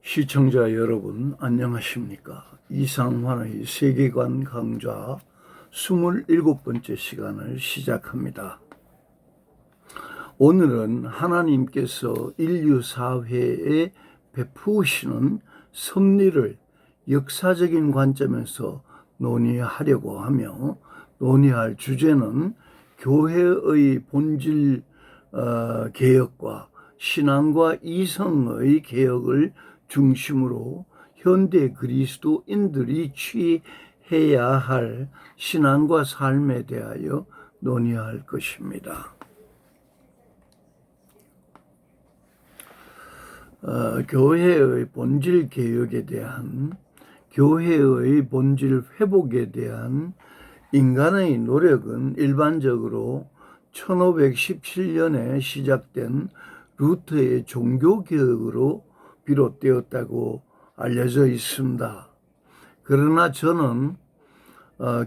시청자 여러분 안녕하십니까? 이상환의 세계관 강좌 27번째 시간을 시작합니다. 오늘은 하나님께서 인류 사회에 베푸시는 섭리를 역사적인 관점에서 논의하려고 하며, 논의할 주제는 교회의 본질 개혁과 신앙과 이성의 개혁을 중심으로 현대 그리스도인들이 취해야 할 신앙과 삶에 대하여 논의할 것입니다. 교회의 본질 개혁에 대한, 교회의 본질 회복에 대한 인간의 노력은 일반적으로 1517년에 시작된 루터의 종교개혁으로 비롯되었다고 알려져 있습니다. 그러나 저는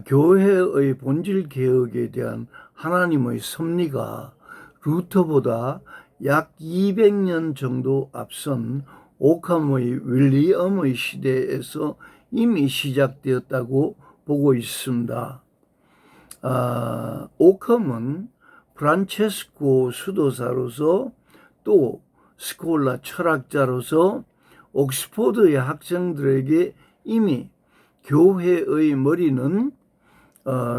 교회의 본질 개혁에 대한 하나님의 섭리가 루터보다 약 200년 정도 앞선 오캄의 윌리엄의 시대에서 이미 시작되었다고 보고 있습니다. 오캄은 프란체스코 수도사로서 또 스콜라 철학자로서 옥스포드의 학생들에게 이미 교회의 머리는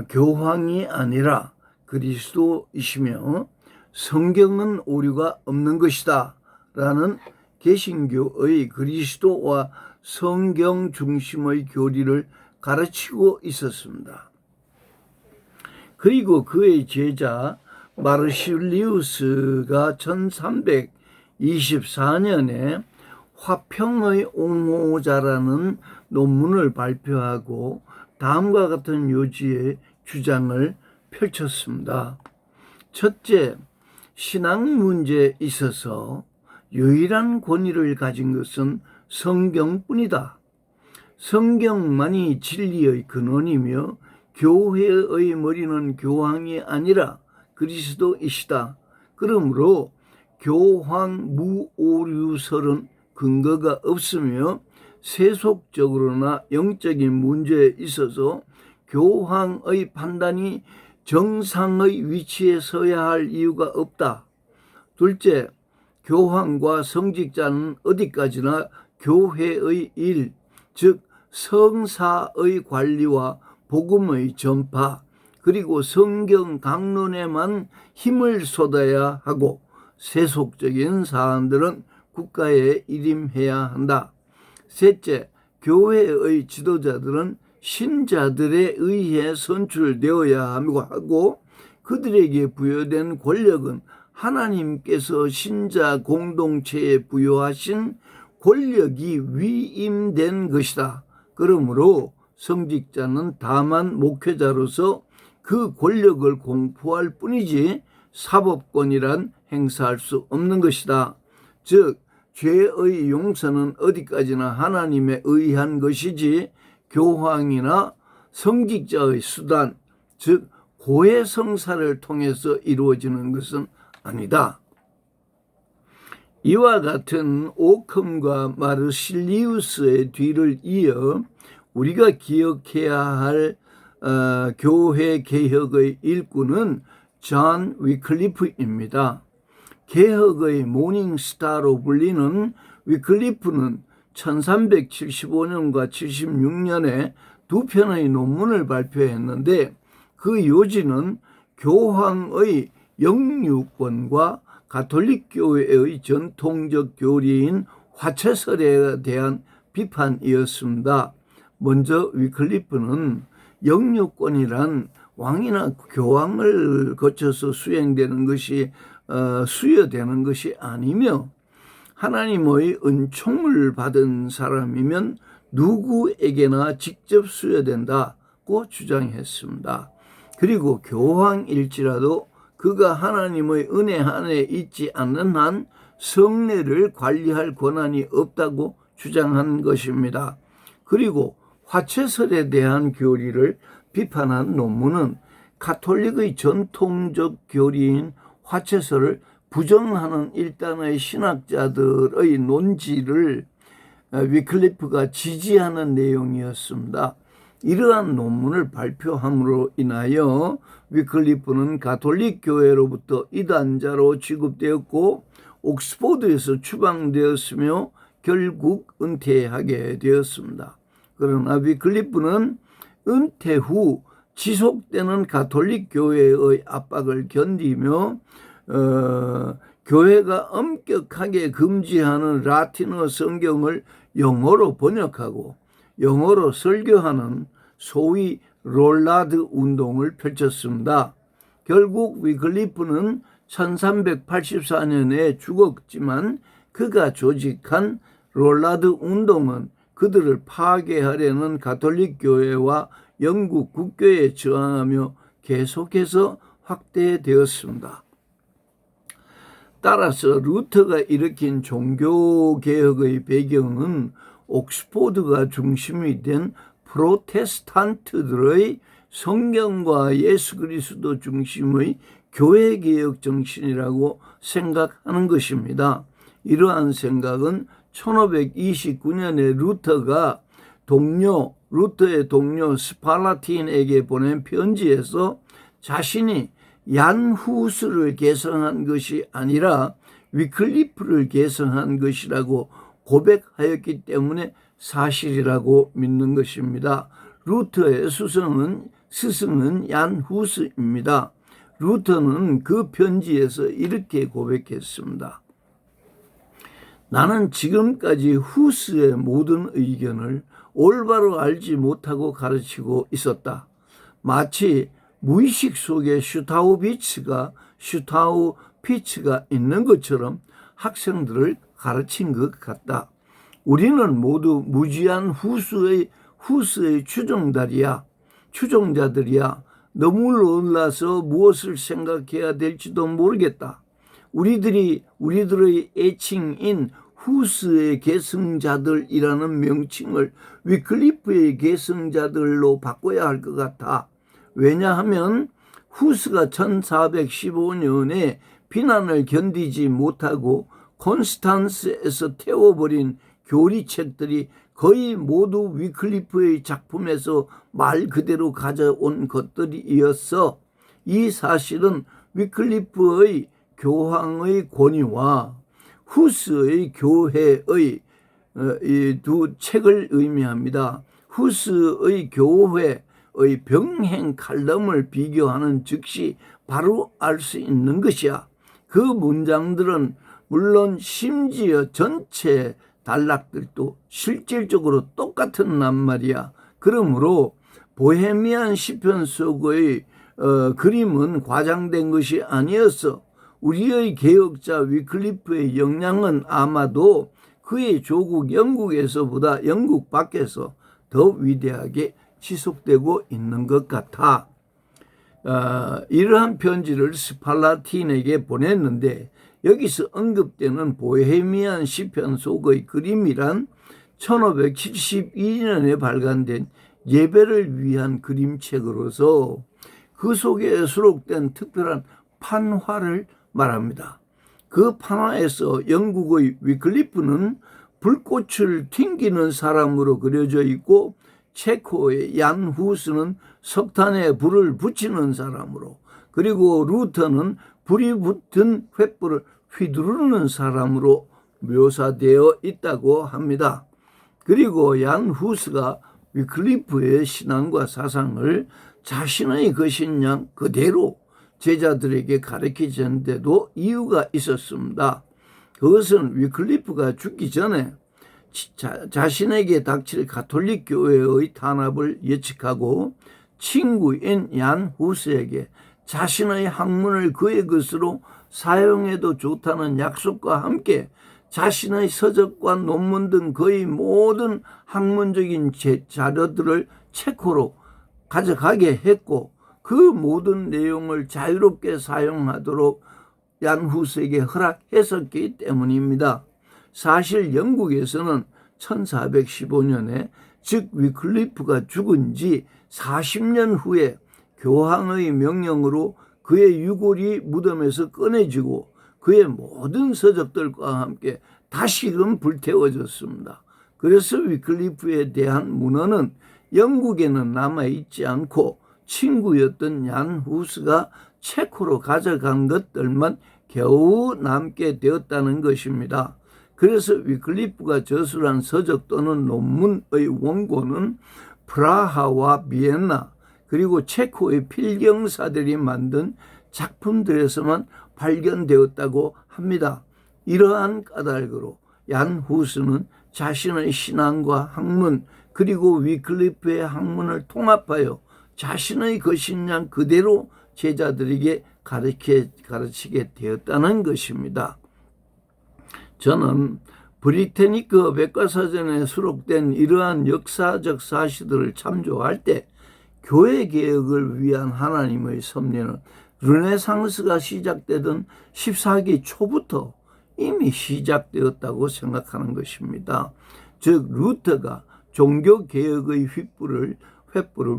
교황이 아니라 그리스도이시며 성경은 오류가 없는 것이다 라는 개신교의 그리스도와 성경 중심의 교리를 가르치고 있었습니다. 그리고 그의 제자 마르실리우스가 1324년에 화평의 옹호자라는 논문을 발표하고 다음과 같은 요지의 주장을 펼쳤습니다. 첫째, 신앙 문제에 있어서 유일한 권위를 가진 것은 성경뿐이다. 성경만이 진리의 근원이며 교회의 머리는 교황이 아니라 그리스도이시다. 그러므로 교황 무오류설은 근거가 없으며 세속적으로나 영적인 문제에 있어서 교황의 판단이 정상의 위치에 서야 할 이유가 없다. 둘째, 교황과 성직자는 어디까지나 교회의 일, 즉 성사의 관리와 복음의 전파, 그리고 성경 강론에만 힘을 쏟아야 하고 세속적인 사람들은 국가에 일임해야 한다. 셋째, 교회의 지도자들은 신자들에 의해 선출되어야 하고 그들에게 부여된 권력은 하나님께서 신자 공동체에 부여하신 권력이 위임된 것이다. 그러므로 성직자는 다만 목회자로서 그 권력을 공포할 뿐이지 사법권이란 행사할 수 없는 것이다. 즉 죄의 용서는 어디까지나 하나님에 의한 것이지 교황이나 성직자의 수단, 즉 고해성사를 통해서 이루어지는 것은 아니다. 이와 같은 오컴과 마르실리우스의 뒤를 이어 우리가 기억해야 할 교회 개혁의 일꾼은 존 위클리프입니다. 개혁의 모닝스타로 불리는 위클리프는 1375년과 76년에 두 편의 논문을 발표했는데 그 요지는 교황의 영유권과 가톨릭 교회의 전통적 교리인 화채설에 대한 비판이었습니다. 먼저 위클리프는 영유권이란 왕이나 교황을 거쳐서 수행되는 것이 수여되는 것이 아니며 하나님의 은총을 받은 사람이면 누구에게나 직접 수여된다고 주장했습니다. 그리고 교황일지라도 그가 하나님의 은혜 안에 있지 않는 한 성례를 관리할 권한이 없다고 주장한 것입니다. 그리고 화채설에 대한 교리를 비판한 논문은 가톨릭의 전통적 교리인 화채설을 부정하는 일단의 신학자들의 논지를 위클리프가 지지하는 내용이었습니다. 이러한 논문을 발표함으로 인하여 위클리프는 가톨릭 교회로부터 이단자로 취급되었고 옥스포드에서 추방되었으며 결국 은퇴하게 되었습니다. 그러나 위클리프는 은퇴 후 지속되는 가톨릭 교회의 압박을 견디며 교회가 엄격하게 금지하는 라틴어 성경을 영어로 번역하고 영어로 설교하는 소위 롤라드 운동을 펼쳤습니다. 결국 위클리프는 1384년에 죽었지만 그가 조직한 롤라드 운동은 그들을 파괴하려는 가톨릭 교회와 영국 국교에 저항하며 계속해서 확대되었습니다. 따라서 루터가 일으킨 종교개혁의 배경은 옥스포드가 중심이 된 프로테스탄트들의 성경과 예수 그리스도 중심의 교회개혁 정신이라고 생각하는 것입니다. 이러한 생각은 1529년에 루터의 동료 스팔라틴에게 보낸 편지에서 자신이 얀 후스를 개성한 것이 아니라 위클리프를 개성한 것이라고 고백하였기 때문에 사실이라고 믿는 것입니다. 루터의 스승은 얀 후스입니다. 루터는 그 편지에서 이렇게 고백했습니다. 나는 지금까지 후스의 모든 의견을 올바로 알지 못하고 가르치고 있었다. 마치 무의식 속에 슈타우피츠가 있는 것처럼 학생들을 가르친 것 같다. 우리는 모두 무지한 후스의 추종자들이야. 너무 놀라서 무엇을 생각해야 될지도 모르겠다. 우리들의 애칭인 후스의 계승자들이라는 명칭을 위클리프의 계승자들로 바꿔야 할 것 같아. 왜냐하면 후스가 1415년에 비난을 견디지 못하고 콘스탄스에서 태워버린 교리책들이 거의 모두 위클리프의 작품에서 말 그대로 가져온 것들이었어. 이 사실은 위클리프의 교황의 권위와 후스의 교회의 이 두 책을 의미합니다. 후스의 교회의 병행 칼럼을 비교하는 즉시 바로 알 수 있는 것이야. 그 문장들은 물론 심지어 전체 단락들도 실질적으로 똑같은 낱말이야. 그러므로 보헤미안 시편 속의 그림은 과장된 것이 아니었어. 우리의 개혁자 위클리프의 역량은 아마도 그의 조국 영국에서보다 영국 밖에서 더 위대하게 지속되고 있는 것 같아. 이러한 편지를 스팔라틴에게 보냈는데 여기서 언급되는 보헤미안 시편 속의 그림이란 1572년에 발간된 예배를 위한 그림책으로서 그 속에 수록된 특별한 판화를 말합니다. 그 판화에서 영국의 위클리프는 불꽃을 튕기는 사람으로 그려져 있고 체코의 얀 후스는 석탄에 불을 붙이는 사람으로, 그리고 루터는 불이 붙은 횃불을 휘두르는 사람으로 묘사되어 있다고 합니다. 그리고 얀 후스가 위클리프의 신앙과 사상을 자신의 것인 양 그대로 제자들에게 가르치는데도 이유가 있었습니다. 그것은 위클리프가 죽기 전에 자신에게 닥칠 가톨릭 교회의 탄압을 예측하고 친구인 얀 후스에게 자신의 학문을 그의 것으로 사용해도 좋다는 약속과 함께 자신의 서적과 논문 등 거의 모든 학문적인 자료들을 체코로 가져가게 했고 그 모든 내용을 자유롭게 사용하도록 얀 후스에게 허락했었기 때문입니다. 사실 영국에서는 1415년에 즉 위클리프가 죽은 지 40년 후에 교황의 명령으로 그의 유골이 무덤에서 꺼내지고 그의 모든 서적들과 함께 다시금 불태워졌습니다. 그래서 위클리프에 대한 문헌은 영국에는 남아있지 않고 친구였던 얀 후스가 체코로 가져간 것들만 겨우 남게 되었다는 것입니다. 그래서 위클리프가 저술한 서적 또는 논문의 원고는 프라하와 비엔나 그리고 체코의 필경사들이 만든 작품들에서만 발견되었다고 합니다. 이러한 까닭으로 얀 후스는 자신의 신앙과 학문 그리고 위클리프의 학문을 통합하여 자신의 것인 양 그대로 제자들에게 가르치게 되었다는 것입니다. 저는 브리테니크 백과사전에 수록된 이러한 역사적 사실들을 참조할 때 교회 개혁을 위한 하나님의 섭리는 르네상스가 시작되던 14기 초부터 이미 시작되었다고 생각하는 것입니다. 즉 루터가 종교개혁의 횃불을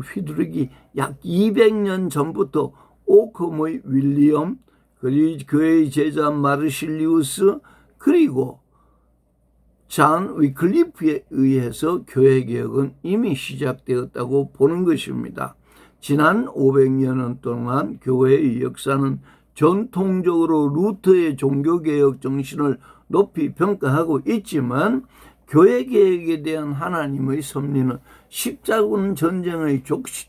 휘두르기 약 200년 전부터 오컴의 윌리엄, 그리고 그의 제자 마르실리우스 그리고 잔 위클리프에 의해서 교회개혁은 이미 시작되었다고 보는 것입니다. 지난 500년 동안 교회의 역사는 전통적으로 루터의 종교개혁 정신을 높이 평가하고 있지만 교회개혁에 대한 하나님의 섭리는 십자군 전쟁의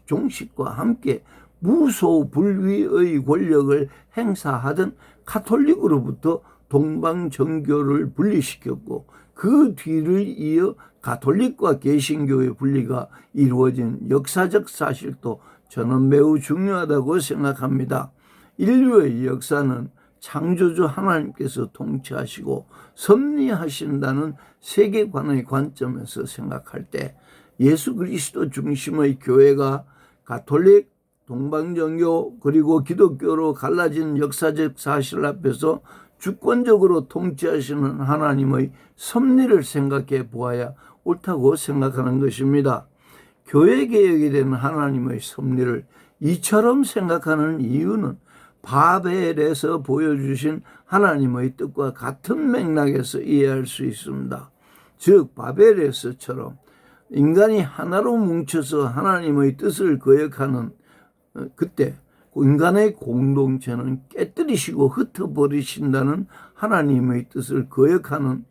종식과 함께 무소불위의 권력을 행사하던 가톨릭으로부터 동방정교를 분리시켰고 그 뒤를 이어 가톨릭과 개신교의 분리가 이루어진 역사적 사실도 저는 매우 중요하다고 생각합니다. 인류의 역사는 창조주 하나님께서 통치하시고 섭리하신다는 세계관의 관점에서 생각할 때 예수 그리스도 중심의 교회가 가톨릭, 동방정교 그리고 기독교로 갈라진 역사적 사실 앞에서 주권적으로 통치하시는 하나님의 섭리를 생각해 보아야 옳다고 생각하는 것입니다. 교회개혁에 대한 하나님의 섭리를 이처럼 생각하는 이유는 바벨에서 보여주신 하나님의 뜻과 같은 맥락에서 이해할 수 있습니다. 즉 바벨에서처럼 인간이 하나로 뭉쳐서 하나님의 뜻을 거역하는 그때 인간의 공동체는 깨뜨리시고 흩어버리신다는 하나님의 뜻을 거역하는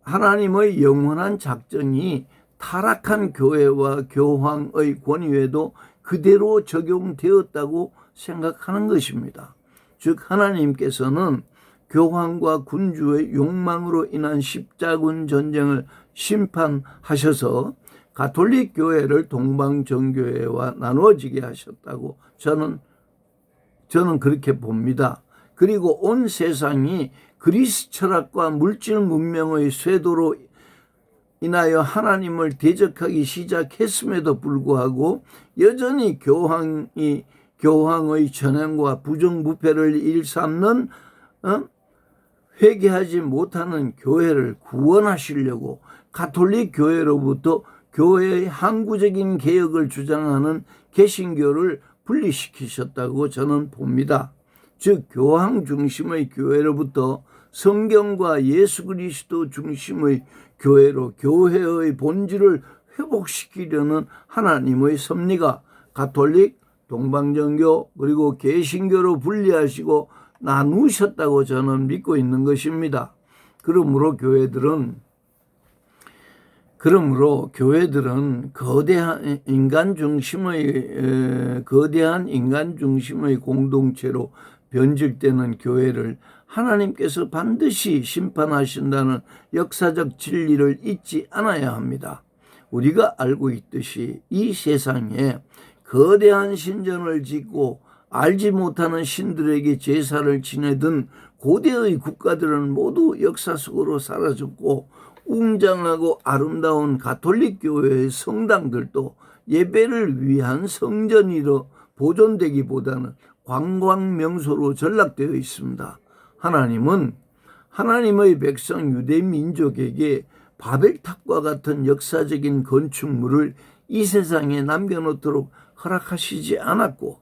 하나님의 영원한 작정이 타락한 교회와 교황의 권위에도 그대로 적용되었다고 생각하는 것입니다. 즉 하나님께서는 교황과 군주의 욕망으로 인한 십자군 전쟁을 심판하셔서 가톨릭 교회를 동방정교회와 나누어지게 하셨다고 저는 그렇게 봅니다. 그리고 온 세상이 그리스 철학과 물질 문명의 쇄도로 인하여 하나님을 대적하기 시작했음에도 불구하고 여전히 교황의 전횡과 부정부패를 일삼는 회개하지 못하는 교회를 구원하시려고 가톨릭 교회로부터 교회의 항구적인 개혁을 주장하는 개신교를 분리시키셨다고 저는 봅니다. 즉 교황 중심의 교회로부터 성경과 예수 그리스도 중심의 교회로 교회의 본질을 회복시키려는 하나님의 섭리가 가톨릭, 동방정교 그리고 개신교로 분리하시고 나누셨다고 저는 믿고 있는 것입니다. 그러므로 교회들은 거대한 인간 중심의 공동체로 변질되는 교회를 하나님께서 반드시 심판하신다는 역사적 진리를 잊지 않아야 합니다. 우리가 알고 있듯이 이 세상에 거대한 신전을 짓고 알지 못하는 신들에게 제사를 지내던 고대의 국가들은 모두 역사 속으로 사라졌고 웅장하고 아름다운 가톨릭 교회의 성당들도 예배를 위한 성전으로 보존되기보다는 관광명소로 전락되어 있습니다. 하나님은 하나님의 백성 유대 민족에게 바벨탑과 같은 역사적인 건축물을 이 세상에 남겨놓도록 허락하시지 않았고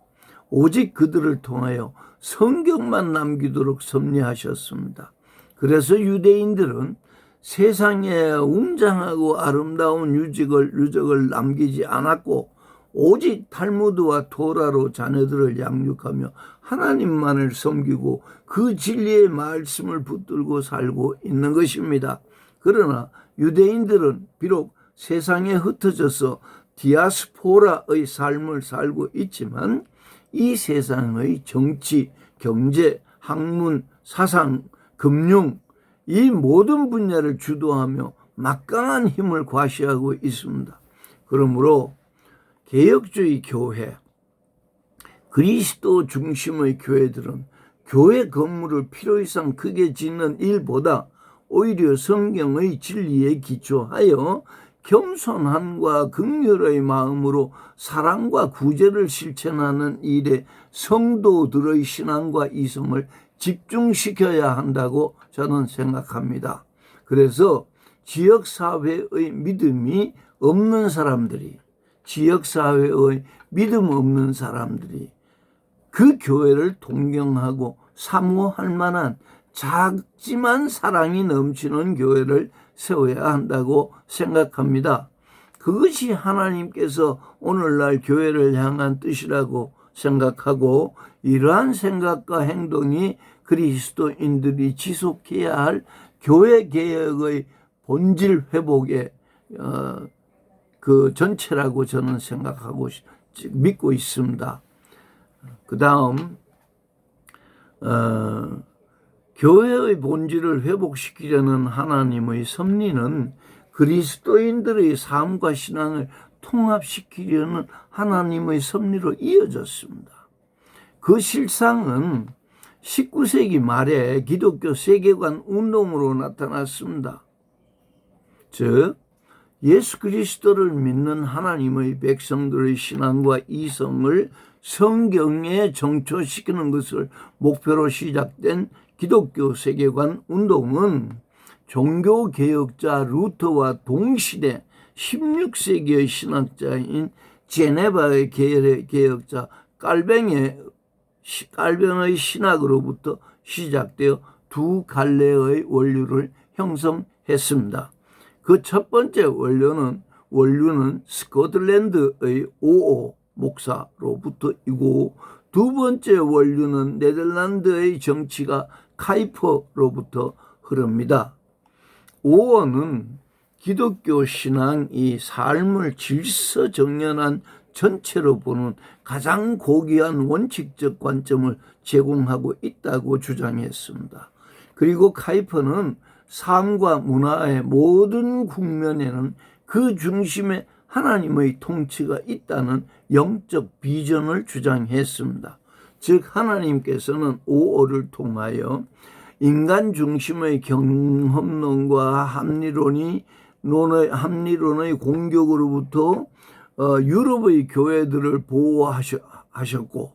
오직 그들을 통하여 성경만 남기도록 섭리하셨습니다. 그래서 유대인들은 세상에 웅장하고 아름다운 유적을 남기지 않았고 오직 탈무드와 토라로 자녀들을 양육하며 하나님만을 섬기고 그 진리의 말씀을 붙들고 살고 있는 것입니다. 그러나 유대인들은 비록 세상에 흩어져서 디아스포라의 삶을 살고 있지만 이 세상의 정치, 경제, 학문, 사상, 금융 이 모든 분야를 주도하며 막강한 힘을 과시하고 있습니다. 그러므로 개혁주의 교회, 그리스도 중심의 교회들은 교회 건물을 필요 이상 크게 짓는 일보다 오히려 성경의 진리에 기초하여 겸손함과 긍휼의 마음으로 사랑과 구제를 실천하는 일에 성도들의 신앙과 이성을 집중시켜야 한다고 저는 생각합니다. 그래서 지역사회의 믿음이 없는 사람들이, 지역사회의 믿음 없는 사람들이 그 교회를 동경하고 사모할 만한 작지만 사랑이 넘치는 교회를 세워야 한다고 생각합니다. 그것이 하나님께서 오늘날 교회를 향한 뜻이라고 생각하고 이러한 생각과 행동이 그리스도인들이 지속해야 할 교회 개혁의 본질 회복의 그 전체라고 저는 생각하고 믿고 있습니다. 그 다음 교회의 본질을 회복시키려는 하나님의 섭리는 그리스도인들의 삶과 신앙을 통합시키려는 하나님의 섭리로 이어졌습니다. 그 실상은 19세기 말에 기독교 세계관 운동으로 나타났습니다. 즉 예수 그리스도를 믿는 하나님의 백성들의 신앙과 이성을 성경에 정초시키는 것을 목표로 시작된 기독교 세계관 운동은 종교개혁자 루터와 동시대 16세기의 신학자인 제네바의 개혁자 깔뱅의 신학으로부터 시작되어 두 갈래의 원류를 형성했습니다. 그 첫 번째 원류는 스코틀랜드의 오오 목사로부터이고 두 번째 원류는 네덜란드의 정치가 카이퍼로부터 흐릅니다. 오어는 기독교 신앙이 삶을 질서정연한 전체로 보는 가장 고귀한 원칙적 관점을 제공하고 있다고 주장했습니다. 그리고 카이퍼는 삶과 문화의 모든 국면에는 그 중심에 하나님의 통치가 있다는 영적 비전을 주장했습니다. 즉 하나님께서는 오어를 통하여 인간 중심의 경험론과 합리론의 공격으로부터 유럽의 교회들을 보호하셨고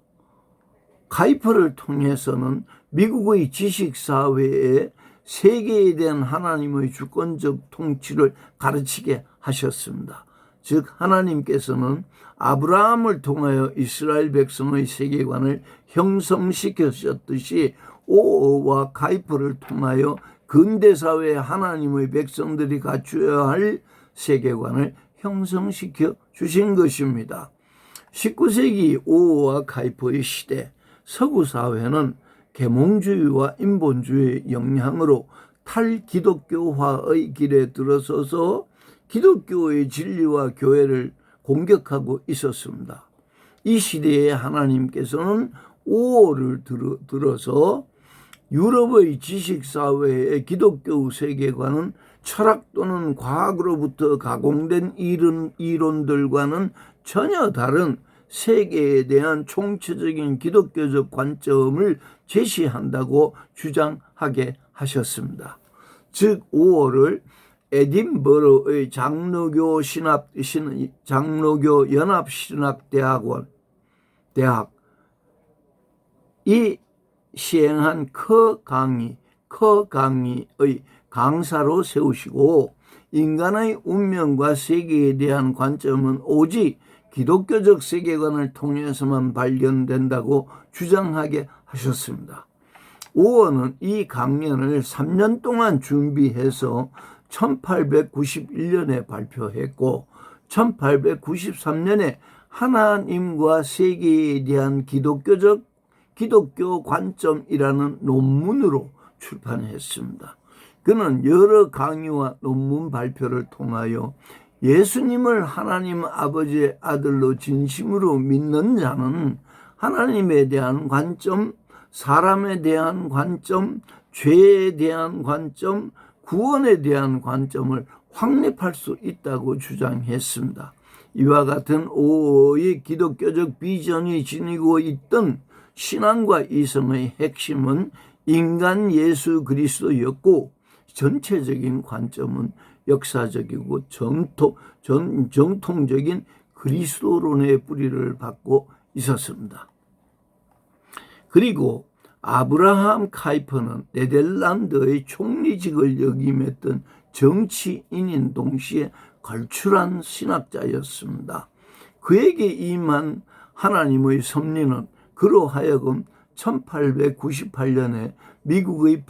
카이퍼를 통해서는 미국의 지식사회에 세계에 대한 하나님의 주권적 통치를 가르치게 하셨습니다. 즉 하나님께서는 아브라함을 통하여 이스라엘 백성의 세계관을 형성시키셨듯이 오어와 카이퍼를 통하여 근대사회 하나님의 백성들이 갖추어야 할 세계관을 형성시켜 주신 것입니다. 19세기 오어와 카이퍼의 시대 서구 사회는 계몽주의와 인본주의의 영향으로 탈기독교화의 길에 들어서서 기독교의 진리와 교회를 공격하고 있었습니다. 이 시대에 하나님께서는 오어를 들어서 유럽의 지식사회의 기독교 세계관은 철학 또는 과학으로부터 가공된 이론들과는 전혀 다른 세계에 대한 총체적인 기독교적 관점을 제시한다고 주장하게 하셨습니다. 즉 5월을 에딘버러의 장로교 연합신학대학이 시행한 커 강의의 강사로 세우시고 인간의 운명과 세계에 대한 관점은 오직 기독교적 세계관을 통해서만 발견된다고 주장하게 하셨습니다. 오어는 이 강연을 3년 동안 준비해서 1891년에 발표했고 1893년에 하나님과 세계에 대한 기독교 관점이라는 논문으로 출판했습니다. 그는 여러 강의와 논문 발표를 통하여 예수님을 하나님 아버지의 아들로 진심으로 믿는 자는 하나님에 대한 관점, 사람에 대한 관점, 죄에 대한 관점, 구원에 대한 관점을 확립할 수 있다고 주장했습니다. 이와 같은 오의 기독교적 비전이 지니고 있던 신앙과 이성의 핵심은 인간 예수 그리스도였고 전체적인 관점은 역사적이고 정통적인 그리스도론의 뿌리를 받고 있었습니다. 그리고 아브라함 카이퍼는 네덜란드의 총리직을 역임했던 정치인인 동시에 걸출한 신학자였습니다. 그에게 임한 하나님의 섭리는 그로 하여금 1898년에 미국의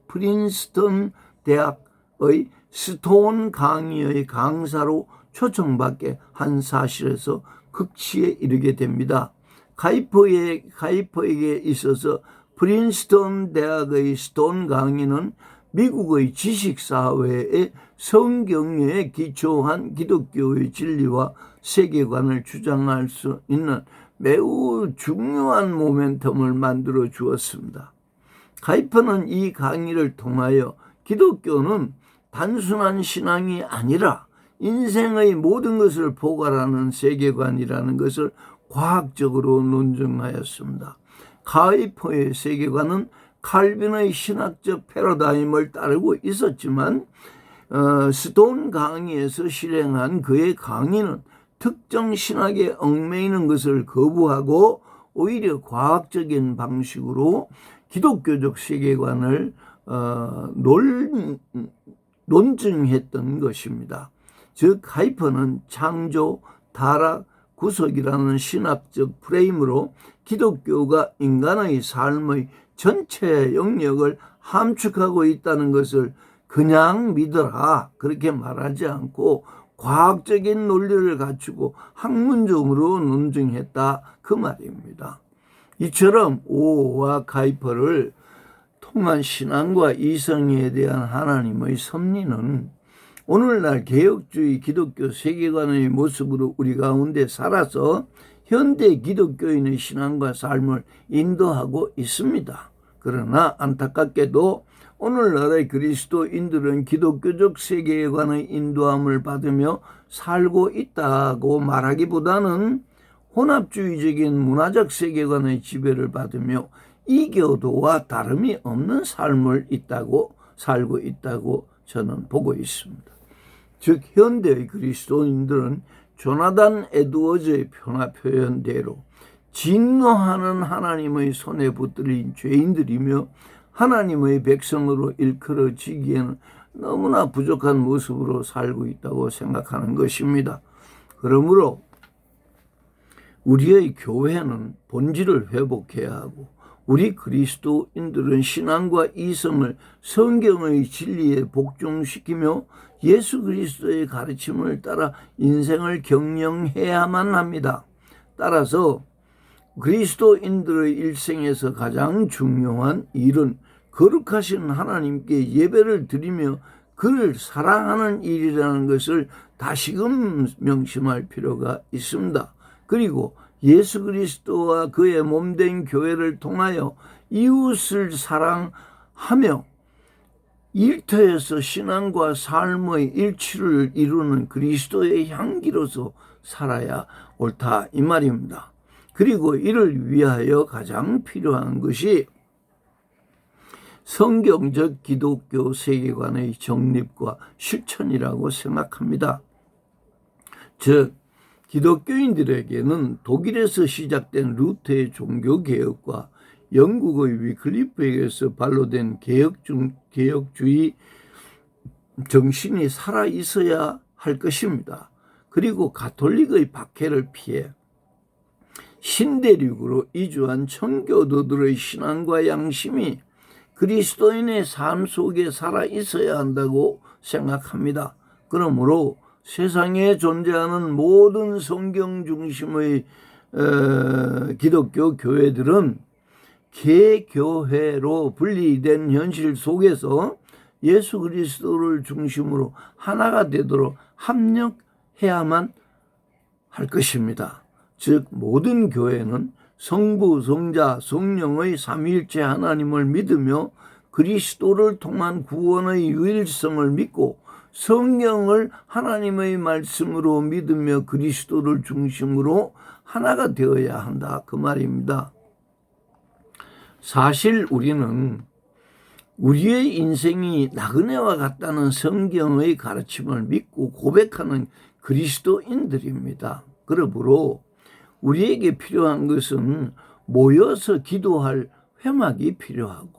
프린스턴 대학의 스톤 강의의 강사로 초청받게 한 사실에서 극치에 이르게 됩니다. 카이퍼에게 있어서 프린스턴 대학의 스톤 강의는 미국의 지식사회의 성경에 기초한 기독교의 진리와 세계관을 주장할 수 있는 매우 중요한 모멘텀을 만들어 주었습니다. 카이퍼는 이 강의를 통하여 기독교는 단순한 신앙이 아니라 인생의 모든 것을 포괄하는 세계관이라는 것을 과학적으로 논증하였습니다. 카이퍼의 세계관은 칼빈의 신학적 패러다임을 따르고 있었지만 스톤 강의에서 실행한 그의 강의는 특정 신학에 얽매이는 것을 거부하고 오히려 과학적인 방식으로 기독교적 세계관을 논증했던 것입니다. 즉 카이퍼는 창조, 타락, 구속이라는 신학적 프레임으로 기독교가 인간의 삶의 전체 영역을 함축하고 있다는 것을 그냥 믿어라 그렇게 말하지 않고 과학적인 논리를 갖추고 학문적으로 논증했다 그 말입니다. 이처럼 오와 카이퍼를 통한 신앙과 이성에 대한 하나님의 섭리는 오늘날 개혁주의 기독교 세계관의 모습으로 우리 가운데 살아서 현대 기독교인의 신앙과 삶을 인도하고 있습니다. 그러나 안타깝게도 오늘날의 그리스도인들은 기독교적 세계관의 인도함을 받으며 살고 있다고 말하기보다는 혼합주의적인 문화적 세계관의 지배를 받으며 이교도와 다름이 없는 삶을 살고 있다고 저는 보고 있습니다. 즉 현대의 그리스도인들은 조나단 에드워즈의 표현대로 진노하는 하나님의 손에 붙들린 죄인들이며 하나님의 백성으로 일컬어지기에는 너무나 부족한 모습으로 살고 있다고 생각하는 것입니다. 그러므로 우리의 교회는 본질을 회복해야 하고 우리 그리스도인들은 신앙과 이성을 성경의 진리에 복종시키며 예수 그리스도의 가르침을 따라 인생을 경영해야만 합니다. 따라서 그리스도인들의 일생에서 가장 중요한 일은 거룩하신 하나님께 예배를 드리며 그를 사랑하는 일이라는 것을 다시금 명심할 필요가 있습니다. 그리고 예수 그리스도와 그의 몸된 교회를 통하여 이웃을 사랑하며 일터에서 신앙과 삶의 일치를 이루는 그리스도의 향기로서 살아야 옳다 이 말입니다. 그리고 이를 위하여 가장 필요한 것이 성경적 기독교 세계관의 정립과 실천이라고 생각합니다. 즉 기독교인들에게는 독일에서 시작된 루터의 종교개혁과 영국의 위클리프에게서 발로된 개혁주의 정신이 살아있어야 할 것입니다. 그리고 가톨릭의 박해를 피해 신대륙으로 이주한 청교도들의 신앙과 양심이 그리스도인의 삶 속에 살아있어야 한다고 생각합니다. 그러므로 세상에 존재하는 모든 성경 중심의 기독교 교회들은 개교회로 분리된 현실 속에서 예수 그리스도를 중심으로 하나가 되도록 합력해야만 할 것입니다. 즉 모든 교회는 성부, 성자, 성령의 삼위일체 하나님을 믿으며 그리스도를 통한 구원의 유일성을 믿고 성경을 하나님의 말씀으로 믿으며 그리스도를 중심으로 하나가 되어야 한다, 그 말입니다. 사실 우리는 우리의 인생이 나그네와 같다는 성경의 가르침을 믿고 고백하는 그리스도인들입니다. 그러므로 우리에게 필요한 것은 모여서 기도할 회막이 필요하고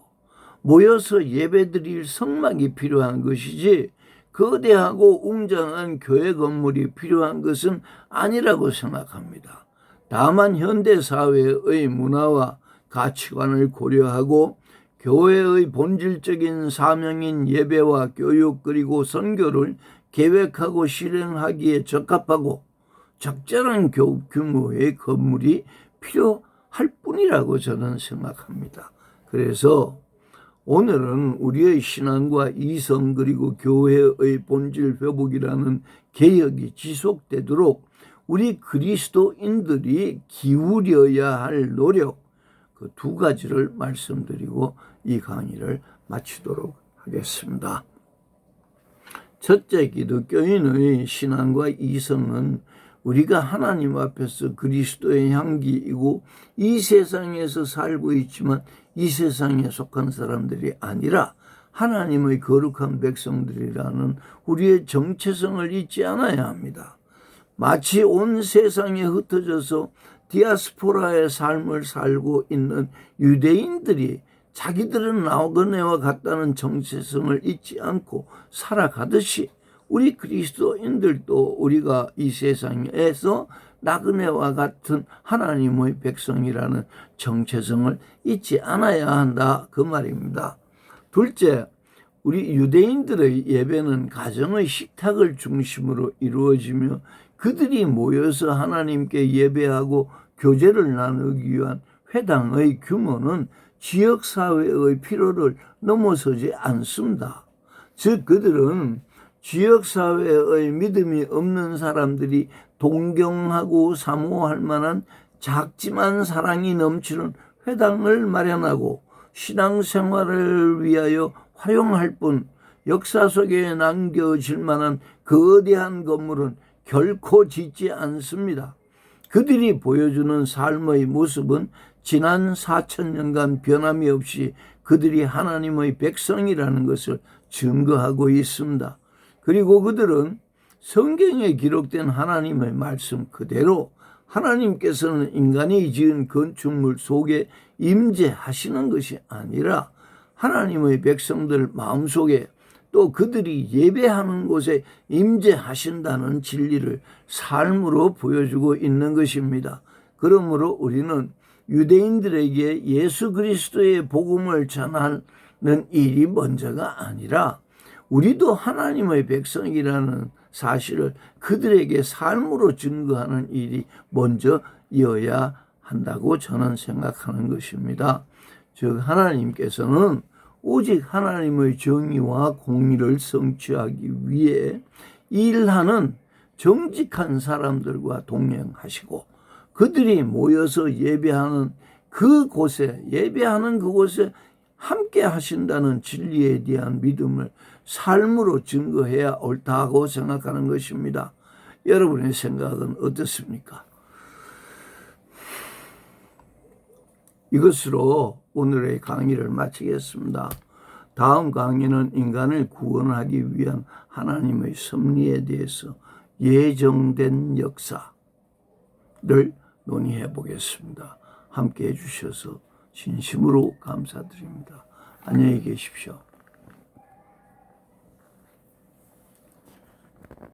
모여서 예배드릴 성막이 필요한 것이지 거대하고 웅장한 교회 건물이 필요한 것은 아니라고 생각합니다. 다만 현대사회의 문화와 가치관을 고려하고 교회의 본질적인 사명인 예배와 교육 그리고 선교를 계획하고 실행하기에 적합하고 적절한 규모의 건물이 필요할 뿐이라고 저는 생각합니다. 그래서 오늘은 우리의 신앙과 이성 그리고 교회의 본질 회복이라는 개혁이 지속되도록 우리 그리스도인들이 기울여야 할 노력, 그 두 가지를 말씀드리고 이 강의를 마치도록 하겠습니다. 첫째, 기독교인의 신앙과 이성은 우리가 하나님 앞에서 그리스도의 향기이고 이 세상에서 살고 있지만 이 세상에 속한 사람들이 아니라 하나님의 거룩한 백성들이라는 우리의 정체성을 잊지 않아야 합니다. 마치 온 세상에 흩어져서 디아스포라의 삶을 살고 있는 유대인들이 자기들은 나그네와 같다는 정체성을 잊지 않고 살아가듯이 우리 그리스도인들도 우리가 이 세상에서 나그네와 같은 하나님의 백성이라는 정체성을 잊지 않아야 한다, 그 말입니다. 둘째, 우리 유대인들의 예배는 가정의 식탁을 중심으로 이루어지며 그들이 모여서 하나님께 예배하고 교제를 나누기 위한 회당의 규모는 지역사회의 필요를 넘어서지 않습니다. 즉 그들은 지역사회의 믿음이 없는 사람들이 동경하고 사모할 만한 작지만 사랑이 넘치는 회당을 마련하고 신앙생활을 위하여 활용할 뿐 역사 속에 남겨질 만한 거대한 건물은 결코 짓지 않습니다. 그들이 보여주는 삶의 모습은 지난 4,000년간 변함이 없이 그들이 하나님의 백성이라는 것을 증거하고 있습니다. 그리고 그들은 성경에 기록된 하나님의 말씀 그대로 하나님께서는 인간이 지은 건축물 속에 임재하시는 것이 아니라 하나님의 백성들 마음속에 또 그들이 예배하는 곳에 임재하신다는 진리를 삶으로 보여주고 있는 것입니다. 그러므로 우리는 유대인들에게 예수 그리스도의 복음을 전하는 일이 먼저가 아니라 우리도 하나님의 백성이라는 사실을 그들에게 삶으로 증거하는 일이 먼저여야 한다고 저는 생각하는 것입니다. 즉 하나님께서는 오직 하나님의 정의와 공의를 성취하기 위해 일하는 정직한 사람들과 동행하시고 그들이 모여서 예배하는 그곳에 함께 하신다는 진리에 대한 믿음을 삶으로 증거해야 옳다고 생각하는 것입니다. 여러분의 생각은 어떻습니까? 이것으로 오늘의 강의를 마치겠습니다. 다음 강의는 인간을 구원하기 위한 하나님의 섭리에 대해서 예정된 역사를 논의해 보겠습니다. 함께 해주셔서 진심으로 감사드립니다. 안녕히 계십시오.